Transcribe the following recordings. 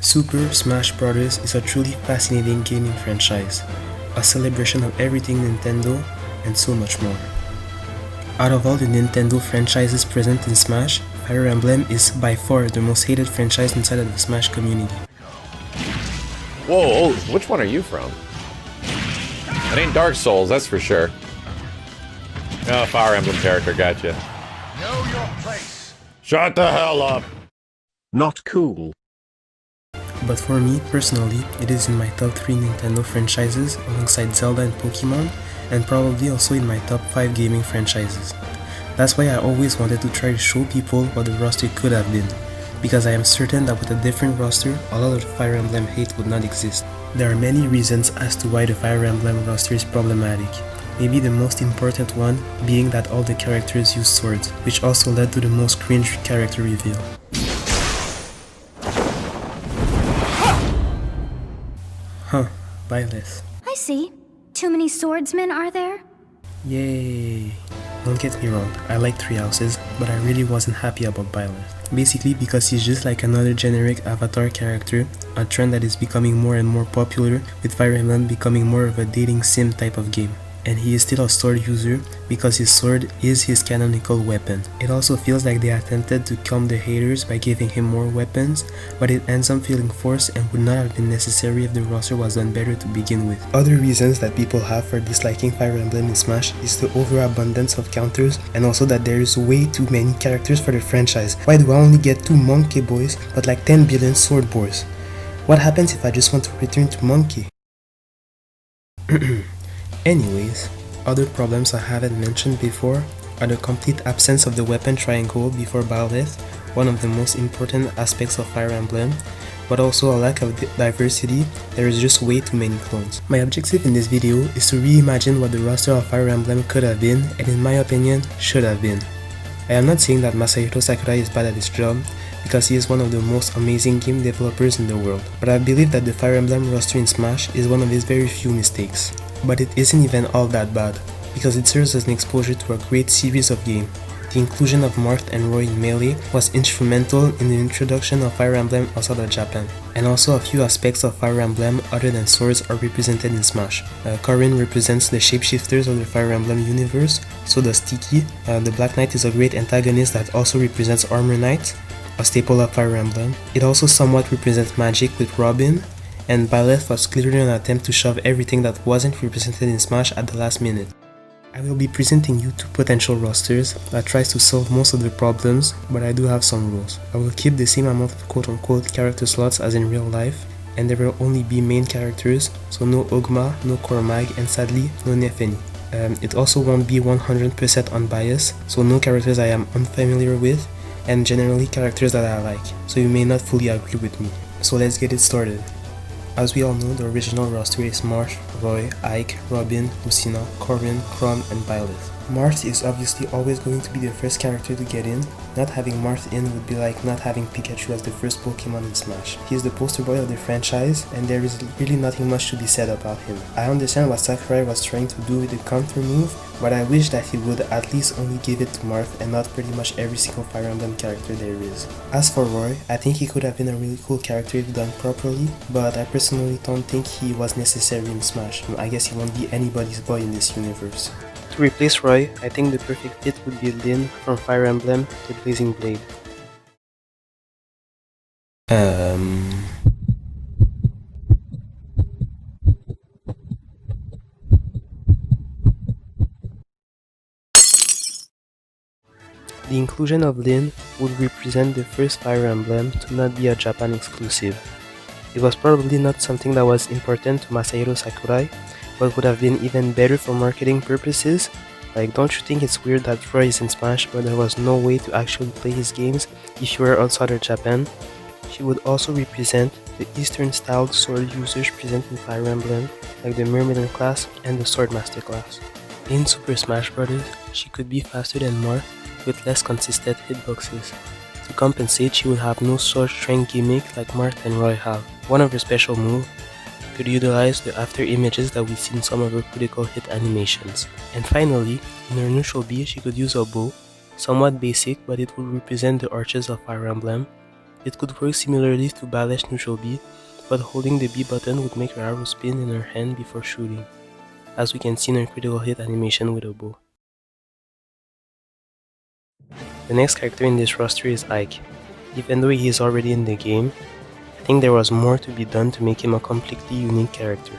Super Smash Bros. Is a truly fascinating gaming franchise, a celebration of everything Nintendo and so much more. Out of all the Nintendo franchises present in Smash, Fire Emblem is by far the most hated franchise inside of the Smash community. Whoa, which one are you from? It ain't Dark Souls, that's for sure. Oh, Fire Emblem character, gotcha. Know your place. Shut the hell up! Not cool. But for me, personally, it is in my top 3 Nintendo franchises alongside Zelda and Pokemon, and probably also in my top 5 gaming franchises. That's why I always wanted to try to show people what the roster could have been, because I am certain that with a different roster, a lot of the Fire Emblem hate would not exist. There are many reasons as to why the Fire Emblem roster is problematic. Maybe the most important one being that all the characters use swords, which also led to the most cringe character reveal. Huh, Byleth. I see. Too many swordsmen, are there? Yay! Don't get me wrong, I like Three Houses, but I really wasn't happy about Byleth. Basically because he's just like another generic avatar character, a trend that is becoming more and more popular, with Fire Emblem becoming more of a dating sim type of game. And he is still a sword user because his sword is his canonical weapon. It also feels like they attempted to calm the haters by giving him more weapons, but it ends up feeling forced and would not have been necessary if the roster was done better to begin with. Other reasons that people have for disliking Fire Emblem in Smash is the overabundance of counters, and also that there is way too many characters for the franchise. Why do I only get 2 Monkey Boys but like 10 billion Sword Boys? What happens if I just want to return to Monkey? Anyways, other problems I haven't mentioned before are the complete absence of the weapon triangle before Byleth, one of the most important aspects of Fire Emblem, but also a lack of diversity. There is just way too many clones. My objective in this video is to reimagine what the roster of Fire Emblem could have been, and in my opinion, should have been. I am not saying that Masahiro Sakurai is bad at his job, because he is one of the most amazing game developers in the world, but I believe that the Fire Emblem roster in Smash is one of his very few mistakes. But it isn't even all that bad, because it serves as an exposure to a great series of games. The inclusion of Marth and Roy in Melee was instrumental in the introduction of Fire Emblem outside of Japan, and also a few aspects of Fire Emblem other than swords are represented in Smash. Corrin represents the shapeshifters of the Fire Emblem universe, so does Tiki. The Black Knight is a great antagonist that also represents Armor Knight, a staple of Fire Emblem. It also somewhat represents magic with Robin, and Byleth was clearly an attempt to shove everything that wasn't represented in Smash at the last minute. I will be presenting you 2 potential rosters that tries to solve most of the problems, but I do have some rules. I will keep the same amount of quote-unquote character slots as in real life, and there will only be main characters, so no Ogma, no Cormag, and sadly, no Nefeni. It also won't be 100% unbiased, so no characters I am unfamiliar with, and generally characters that I like, so you may not fully agree with me. So let's get it started. As we all know, the original roster is Marth, Roy, Ike, Robin, Lucina, Corrin, Chrom, and Byleth. Marth is obviously always going to be the first character to get in. Not having Marth in would be like not having Pikachu as the first Pokemon in Smash. He is the poster boy of the franchise, and there is really nothing much to be said about him. I understand what Sakurai was trying to do with the counter move, but I wish that he would at least only give it to Marth and not pretty much every single Fire Emblem character there is. As for Roy, I think he could have been a really cool character if done properly, but I personally don't think he was necessary in Smash. I guess he won't be anybody's boy in this universe. To replace Roy, I think the perfect fit would be Lyn from Fire Emblem, the Blazing Blade. The inclusion of Lyn would represent the first Fire Emblem to not be a Japan exclusive. It was probably not something that was important to Masahiro Sakurai, but would have been even better for marketing purposes. Like, don't you think it's weird that Roy is in Smash but there was no way to actually play his games if you were outside of Japan? She would also represent the Eastern-styled sword users present in Fire Emblem, like the Myrmidon class and the Swordmaster class. In Super Smash Bros., she could be faster than Marth with less consistent hitboxes. To compensate, she would have no sword strength gimmick like Marth and Roy have. One of her special moves could utilize the after images that we see in some of her critical hit animations. And finally, in her neutral B, she could use a bow, somewhat basic but it would represent the arches of Fire Emblem, It could work similarly to Baleth's neutral B, but holding the B button would make her arrow spin in her hand before shooting, as we can see in her critical hit animation with a bow. The next character in this roster is Ike. Even though he is already in the game, I think there was more to be done to make him a completely unique character.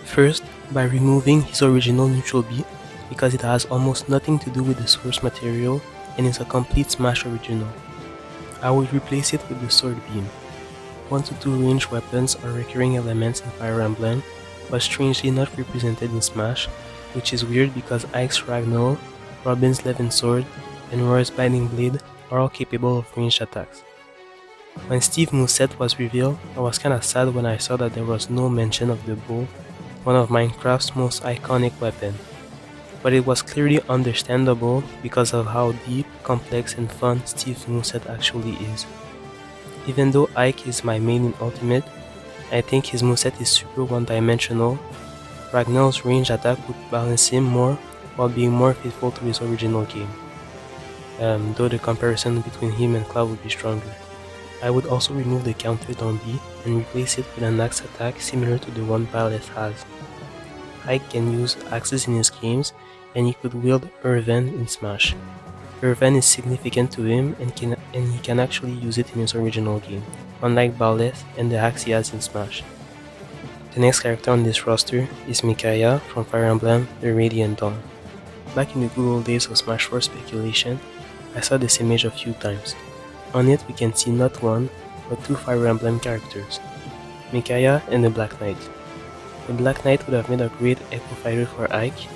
First, by removing his original neutral B, because it has almost nothing to do with the source material and is a complete Smash original. I would replace it with the Sword Beam. 1 to 2 ranged weapons are recurring elements in Fire Emblem, but strangely not represented in Smash, which is weird because Ike's Ragnall, Robin's Levin Sword, and Roy's Biting Blade are all capable of ranged attacks. When Steve's moveset was revealed, I was kinda sad when I saw that there was no mention of the bow, one of Minecraft's most iconic weapons. But it was clearly understandable because of how deep, complex, and fun Steve's moveset actually is. Even though Ike is my main in Ultimate, I think his moveset is super one-dimensional. Ragnall's range attack would balance him more while being more faithful to his original game. Though the comparison between him and Cloud would be stronger. I would also remove the counter on B and replace it with an axe attack similar to the one Baleth has. Ike can use axes in his games, and he could wield Earven in Smash. Earven is significant to him and he can actually use it in his original game, unlike Baleth and the axe he has in Smash. The next character on this roster is Micaiah from Fire Emblem The Radiant Dawn. Back in the good old days of Smash 4 speculation, I saw this image a few times. On it we can see not one, but 2 Fire Emblem characters, Micaiah and the Black Knight. The Black Knight would have made a great Echo Fighter for Ike.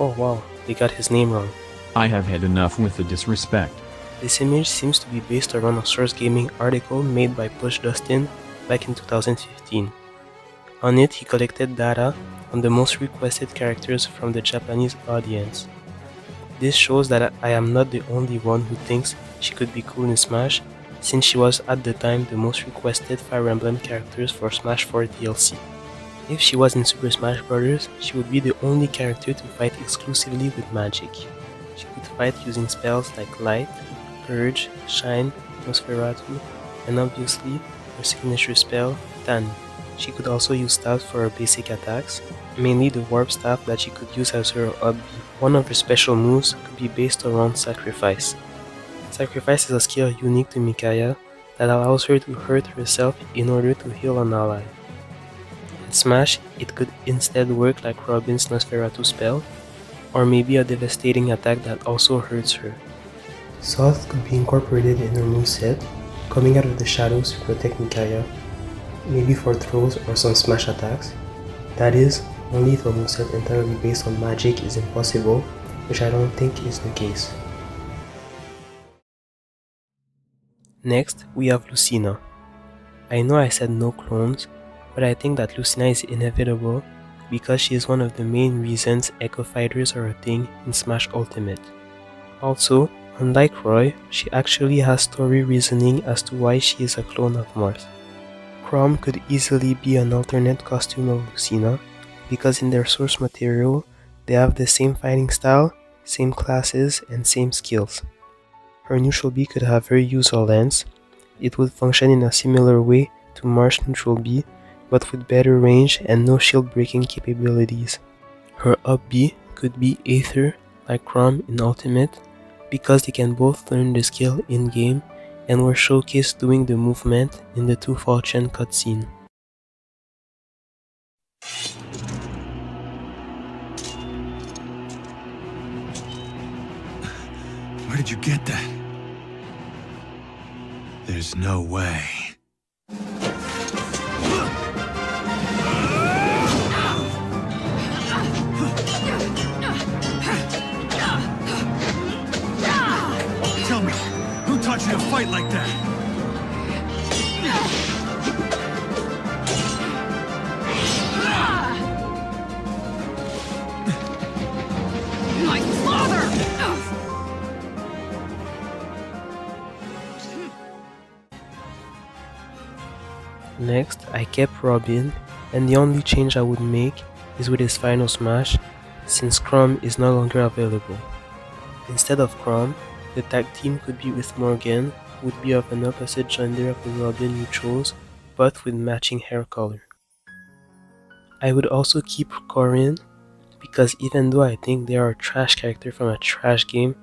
Oh wow, they got his name wrong. I have had enough with the disrespect. This image seems to be based around a Source Gaming article made by Push Dustin back in 2015. On it he collected data on the most requested characters from the Japanese audience. This shows that I am not the only one who thinks she could be cool in Smash, since she was at the time the most requested Fire Emblem characters for Smash 4 DLC. If she was in Super Smash Bros., she would be the only character to fight exclusively with magic. She could fight using spells like Light, Purge, Shine, Nosferatu, and obviously her signature spell, Tan. She could also use staffs for her basic attacks, mainly the Warp Staff that she could use as her up B. One of her special moves could be based around Sacrifice. Sacrifice is a skill unique to Micaiah that allows her to hurt herself in order to heal an ally. In Smash, it could instead work like Robin's Nosferatu spell, or maybe a devastating attack that also hurts her. Salt could be incorporated in her moveset, coming out of the shadows to protect Micaiah, maybe for throws or some smash attacks. That is, only if a moveset entirely based on magic is impossible, which I don't think is the case. Next, we have Lucina. I know I said no clones, but I think that Lucina is inevitable because she is one of the main reasons Echo Fighters are a thing in Smash Ultimate. Also, unlike Roy, she actually has story reasoning as to why she is a clone of Mars. Chrom could easily be an alternate costume of Lucina because in their source material, they have the same fighting style, same classes, and same skills. Her neutral B could have very useful lens. It would function in a similar way to Mars neutral B, but with better range and no shield breaking capabilities. Her up B could be Aether, like Chrom in Ultimate, because they can both learn the skill in-game and were showcased doing the movement in the 2 Falchion cutscene. Where did you get that? There's no way. Tell me, who taught you to fight like that? My father! Next, I kept Robin, and the only change I would make is with his final smash, since Chrom is no longer available. Instead of Chrom, the tag team could be with Morgan, would be of an opposite gender of the Robin you chose, but with matching hair color. I would also keep Corin, because even though I think they are a trash character from a trash game,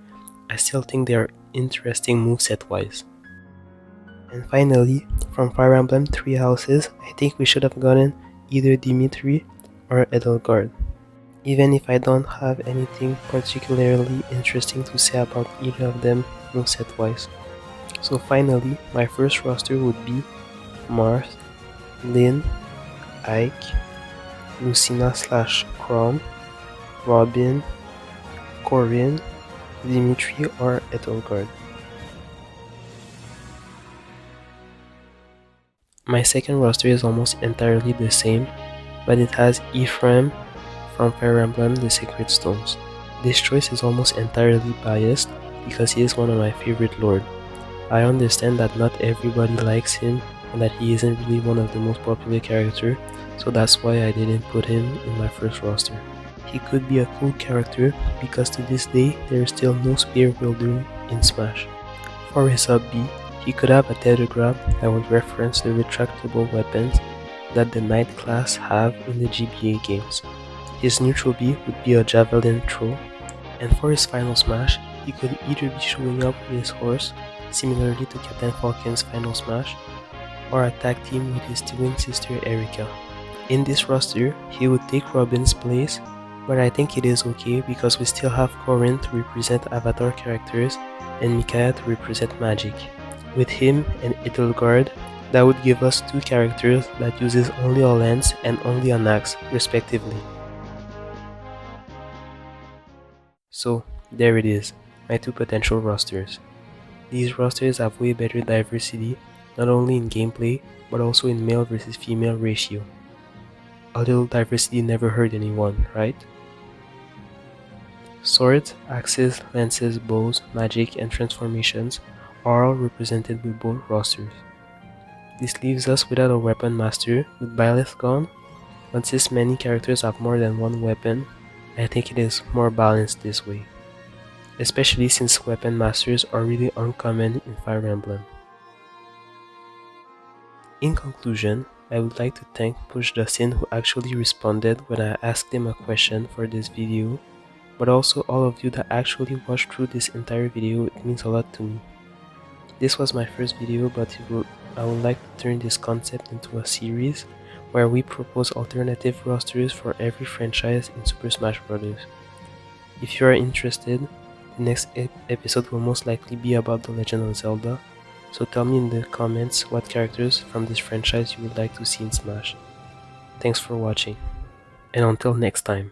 I still think they are interesting moveset wise. And finally, from Fire Emblem 3 houses, I think we should have gotten either Dimitri or Edelgard. Even if I don't have anything particularly interesting to say about either of them moveset wise. So finally, my first roster would be Marth, Lynn, Ike, Lucina / Chrom, Robin, Corin, Dimitri or Edelgard. My second roster is almost entirely the same, but it has Ephraim from Fire Emblem The Sacred Stones. This choice is almost entirely biased because he is one of my favorite lords. I understand that not everybody likes him and that he isn't really one of the most popular characters, so that's why I didn't put him in my first roster. He could be a cool character because to this day there is still no spear wielder in Smash. For his sub B, he could have a tether grab that would reference the retractable weapons that the Knight class have in the GBA games. His neutral B would be a javelin throw, and for his final smash, he could either be showing up with his horse, similarly to Captain Falcon's final smash, or a tag team with his twin sister Erika. In this roster, he would take Robin's place, but I think it is okay because we still have Corin to represent Avatar characters and Micaiah to represent magic. With him and Edelgard, that would give us two characters that uses only a lance and only an axe, respectively. So, there it is, my two potential rosters. These rosters have way better diversity, not only in gameplay, but also in male versus female ratio. A little diversity never hurt anyone, right? Swords, axes, lances, bows, magic, and transformations are all represented with both rosters. This leaves us without a weapon master with Byleth gone, but since many characters have more than one weapon, I think it is more balanced this way, especially since weapon masters are really uncommon in Fire Emblem. In conclusion, I would like to thank Push Dustin who actually responded when I asked him a question for this video, but also all of you that actually watched through this entire video. It means a lot to me. This was my first video, but I would like to turn this concept into a series where we propose alternative rosters for every franchise in Super Smash Bros. If you are interested, the next episode will most likely be about The Legend of Zelda, so tell me in the comments what characters from this franchise you would like to see in Smash. Thanks for watching, and until next time.